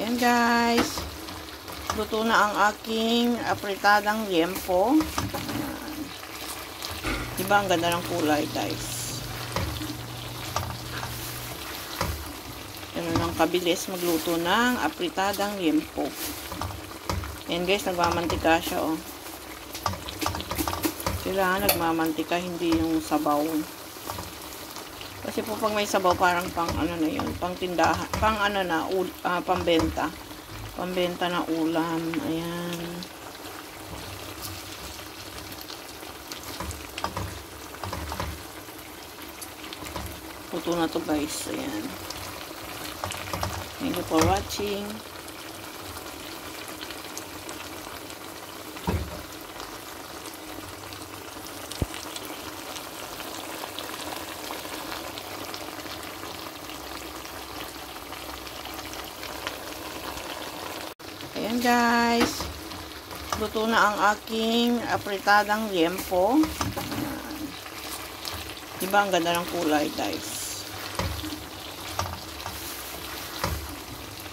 Ayan guys, luto na ang aking apritadang liempo. Ayan. Diba ang ganda ng kulay guys. Ganun ang kabilis magluto ng apritadang liempo. Ayan guys, nagmamantika siya oh. Kailangan nagmamantika, hindi yung sabaw. Kasi po pag may sabaw parang pang ano na yun, pang tindahan, pang ano na, pambenta. Pambenta na ulam. Ayan. Luto na to guys. Ayan. Thank you for watching. Ayan guys, luto na ang aking apritadang liempo. Ayan. Diba ang ganda ng kulay guys.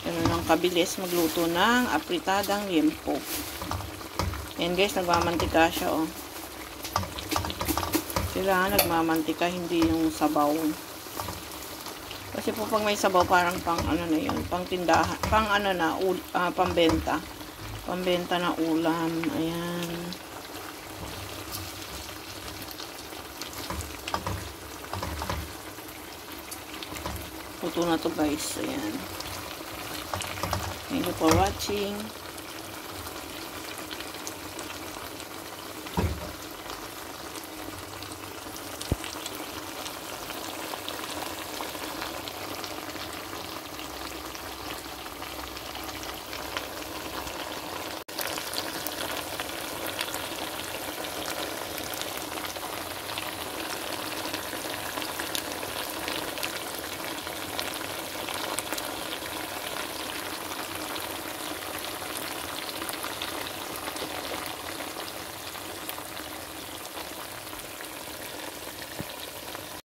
Ganun ang kabilis magluto ng apritadang liempo. Ayan guys, nagmamantika siya oh. Kailangan nagmamantika, hindi yung sabaw. Kasi po pag may sabaw parang pang ano na yun, pang tindahan, pang ano na, pambenta. Pambenta na ulam. Ayan. Luto na to guys. Ayan. Thank you for watching.